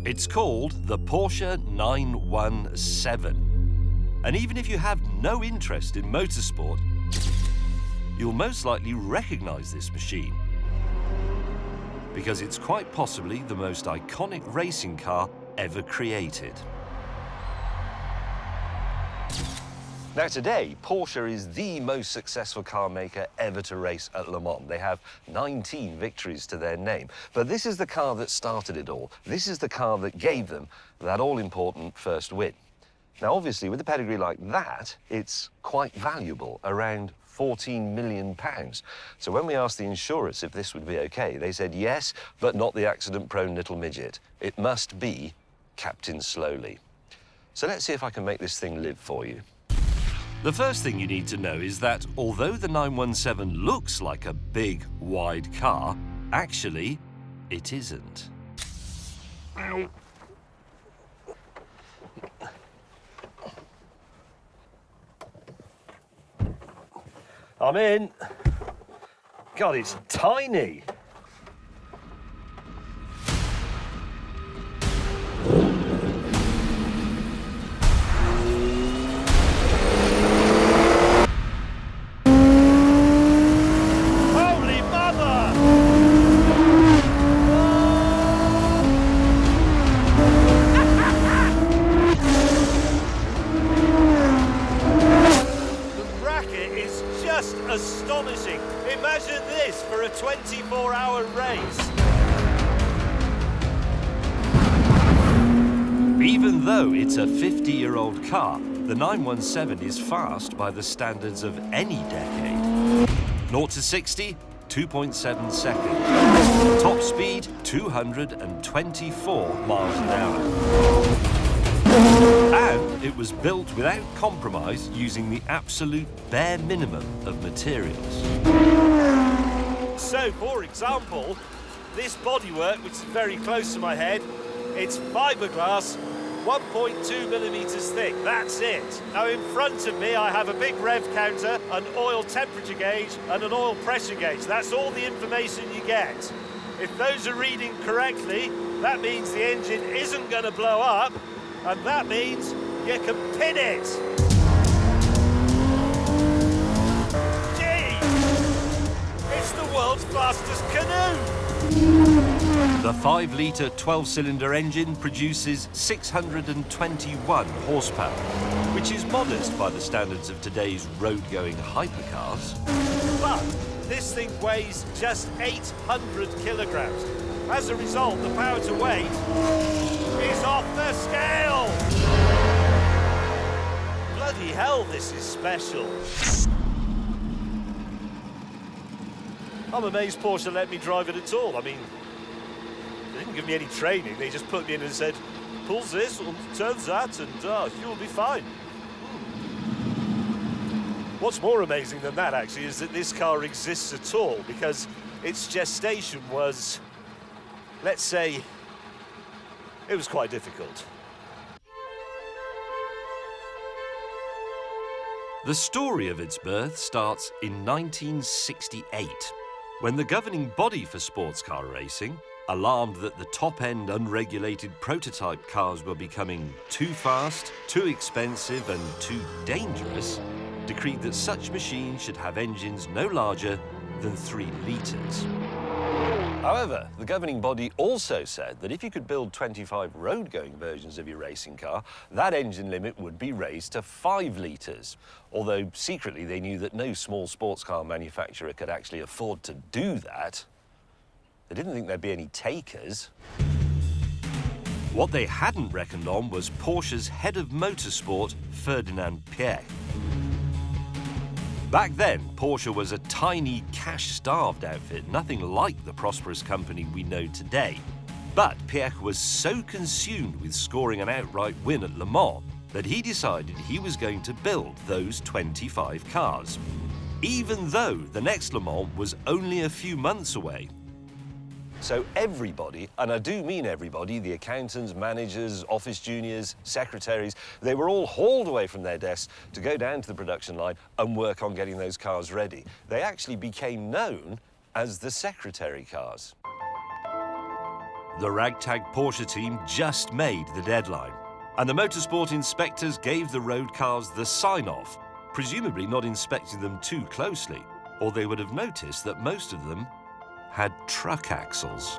It's called the Porsche 917. And even if you have no interest in motorsport, you'll most likely recognize this machine, because it's quite possibly the most iconic racing car ever created. Now today, Porsche is the most successful car maker ever to race at Le Mans. They have 19 victories to their name. But this is the car that started it all. This is the car that gave them that all-important first win. Now, obviously, with a pedigree like that, it's quite valuable, around £14 million. So when we asked the insurers if this would be okay, they said yes, but not the accident-prone little midget. It must be Captain Slowly. So let's see if I can make this thing live for you. The first thing you need to know is that although the 917 looks like a big, wide car, actually, it isn't. Ow. I'm in. God, it's tiny. Holy mother! The bracket is just astonishing. Imagine this for a 24-hour race. Even though it's a 50-year-old car, the 917 is fast by the standards of any decade. 0 to 60, 2.7 seconds. Top speed, 224 miles an hour. And it was built without compromise, using the absolute bare minimum of materials. So, for example, this bodywork, which is very close to my head, it's fiberglass, 1.2 millimeters thick. That's it. Now, in front of me, I have a big rev counter, an oil temperature gauge, and an oil pressure gauge. That's all the information you get. If those are reading correctly, that means the engine isn't going to blow up, and that means you can pin it. Gee! It's the world's fastest canoe! The 5-litre 12-cylinder engine produces 621 horsepower, which is modest by the standards of today's road-going hypercars. But this thing weighs just 800 kilograms. As a result, the power to weight is off the scale! Bloody hell, this is special. I'm amazed Porsche let me drive it at all. I mean, they didn't give me any training. They just put me in and said, pulls this and turns that, and you'll be fine. What's more amazing than that, actually, is that this car exists at all, because its gestation was, let's say, it was quite difficult. The story of its birth starts in 1968, when the governing body for sports car racing, alarmed that the top-end unregulated prototype cars were becoming too fast, too expensive and too dangerous, decreed that such machines should have engines no larger than 3 litres. However, the governing body also said that if you could build 25 road-going versions of your racing car, that engine limit would be raised to 5 litres. Although secretly they knew that no small sports car manufacturer could actually afford to do that. They didn't think there'd be any takers. What they hadn't reckoned on was Porsche's head of motorsport, Ferdinand Piëch. Back then, Porsche was a tiny, cash-starved outfit, nothing like the prosperous company we know today. But Piëch was so consumed with scoring an outright win at Le Mans that he decided he was going to build those 25 cars, even though the next Le Mans was only a few months away. So everybody, and I do mean everybody, the accountants, managers, office juniors, secretaries, they were all hauled away from their desks to go down to the production line and work on getting those cars ready. They actually became known as the secretary cars. the ragtag Porsche team just made the deadline, and the motorsport inspectors gave the road cars the sign-off, presumably not inspecting them too closely, or they would have noticed that most of them had truck axles.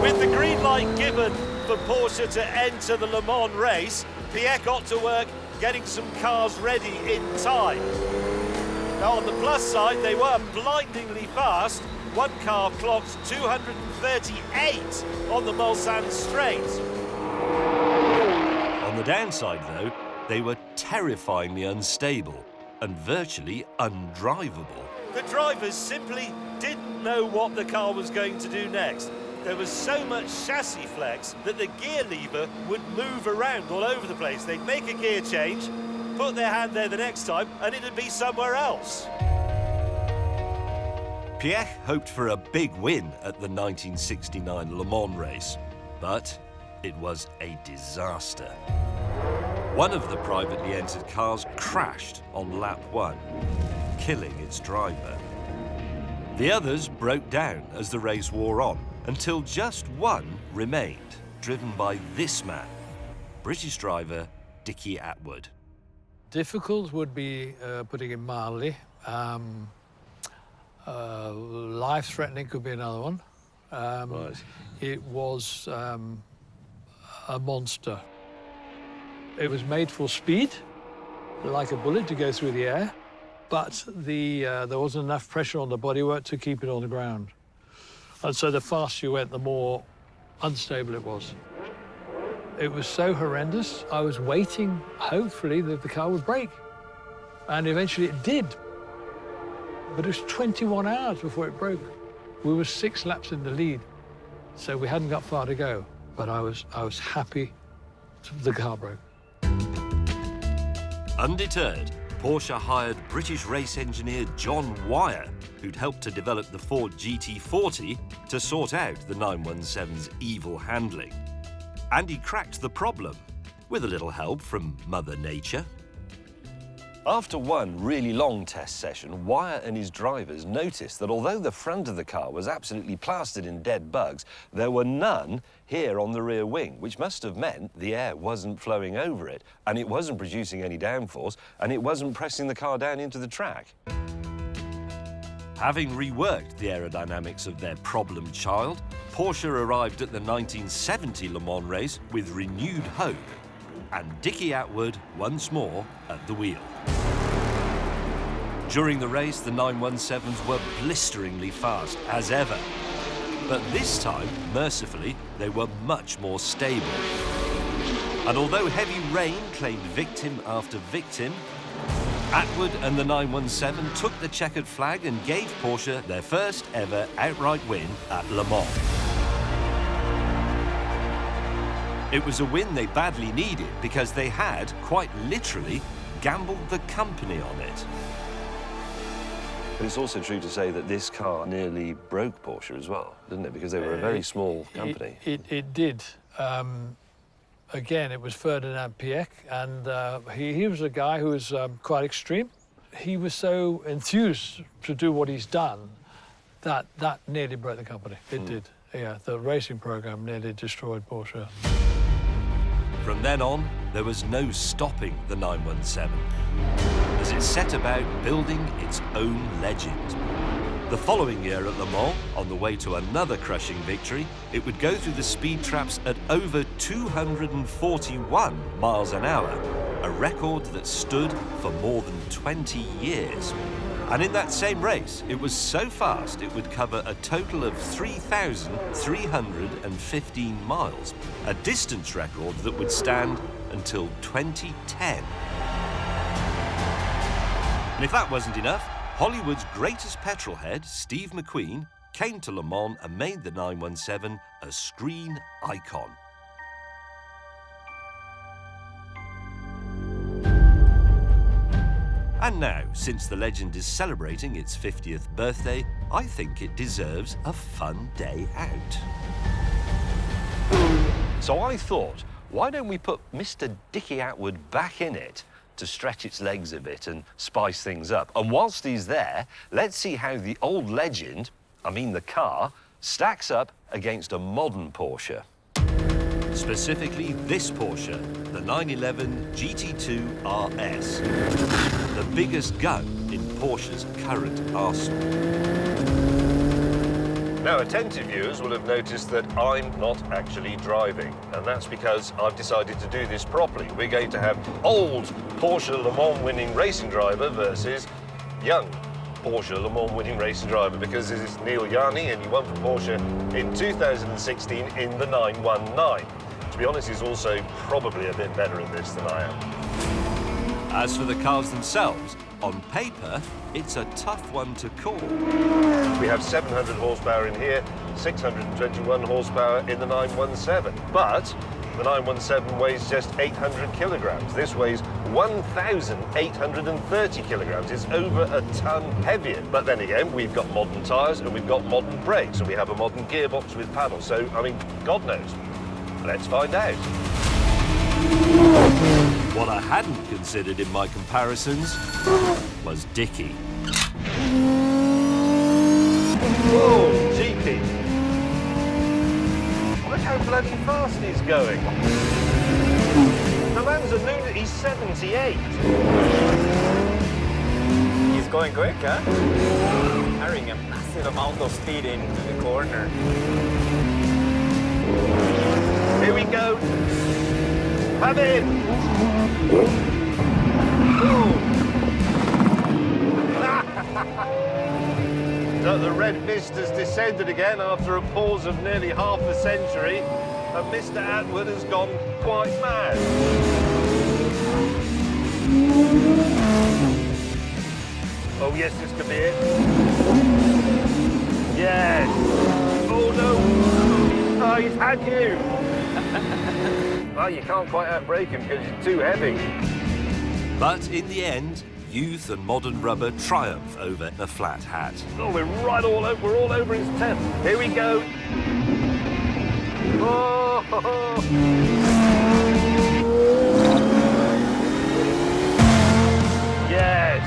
With the green light given for Porsche to enter the Le Mans race, Pierre got to work getting some cars ready in time. Now, on the plus side, they were blindingly fast. One car clocked 238 on the Mulsanne straight. On the downside, though, they were terrifyingly unstable and virtually undrivable. The drivers simply didn't know what the car was going to do next. There was so much chassis flex that the gear lever would move around all over the place. They'd make a gear change, put their hand there the next time, and it'd be somewhere else. Pierre hoped for a big win at the 1969 Le Mans race, but it was a disaster. One of the privately entered cars crashed on lap 1, killing its driver. The others broke down as the race wore on, until just one remained, driven by this man, British driver Dickie Atwood. Difficult would be putting it mildly. Life-threatening could be another one. Right. It was a monster. It was made for speed, like a bullet to go through the air, but there wasn't enough pressure on the bodywork to keep it on the ground. And so the faster you went, the more unstable it was. It was so horrendous, I was waiting, hopefully, that the car would break. And eventually it did. But it was 21 hours before it broke. We were 6 laps in the lead, so we hadn't got far to go. But I was happy the car broke. Undeterred, Porsche hired British race engineer John Wyer, who'd helped to develop the Ford GT40, to sort out the 917's evil handling. And he cracked the problem, with a little help from Mother Nature. After one really long test session, Wyer and his drivers noticed that although the front of the car was absolutely plastered in dead bugs, there were none here on the rear wing, which must have meant the air wasn't flowing over it, and it wasn't producing any downforce, and it wasn't pressing the car down into the track. Having reworked the aerodynamics of their problem child, Porsche arrived at the 1970 Le Mans race with renewed hope, and Dickie Atwood once more at the wheel. During the race, the 917s were blisteringly fast, as ever. But this time, mercifully, they were much more stable. And although heavy rain claimed victim after victim, Atwood and the 917 took the checkered flag and gave Porsche their first ever outright win at Le Mans. It was a win they badly needed because they had, quite literally, gambled the company on it. But it's also true to say that this car nearly broke Porsche as well, didn't it? Because they were a very small company. It did. Again, it was Ferdinand Piëch, and he was a guy who was quite extreme. He was so enthused to do what he's done that nearly broke the company. It did. Yeah, the racing program nearly destroyed Porsche. From then on, there was no stopping the 917, as it set about building its own legend. The following year at Le Mans, on the way to another crushing victory, it would go through the speed traps at over 241 miles an hour, a record that stood for more than 20 years. And in that same race, it was so fast it would cover a total of 3,315 miles, a distance record that would stand until 2010. And if that wasn't enough, Hollywood's greatest petrolhead, Steve McQueen, came to Le Mans and made the 917 a screen icon. And now, since the legend is celebrating its 50th birthday, I think it deserves a fun day out. So I thought, why don't we put Mr. Dickie Atwood back in it to stretch its legs a bit and spice things up? And whilst he's there, let's see how the old legend, I mean the car, stacks up against a modern Porsche. Specifically this Porsche, the 911 GT2 RS, the biggest gun in Porsche's current arsenal. Now, attentive viewers will have noticed that I'm not actually driving, and that's because I've decided to do this properly. We're going to have old Porsche Le Mans winning racing driver versus young Porsche Le Mans winning racing driver, because this is Neil Yanni, and he won for Porsche in 2016 in the 919. To be honest, he's also probably a bit better at this than I am. As for the cars themselves, on paper, it's a tough one to call. We have 700 horsepower in here, 621 horsepower in the 917. But the 917 weighs just 800 kilograms. This weighs 1,830 kilograms. It's over a ton heavier. But then again, we've got modern tyres and we've got modern brakes and we have a modern gearbox with paddles. So, I mean, God knows. Let's find out. What I hadn't considered in my comparisons was Dickie. Whoa, cheeky. Look how bloody fast he's going. The man's a lunatic, he's 78. He's going quick, huh? Carrying a massive amount of speed into the corner. Here we go. Have it! So the red mist has descended again after a pause of nearly half a century, and Mr. Atwood has gone quite mad. Oh yes, this could be it. Yes! Oh no! Oh, he's had you! Well, you can't quite outbrake him because he's too heavy. But in the end, youth and modern rubber triumph over the flat hat. Oh, we're all over his tent. Here we go. Oh, ho, ho. Yes.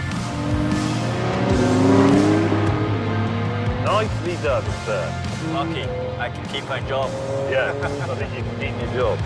Nicely done, sir. Lucky, I can keep my job. Yeah, I think you can keep your job.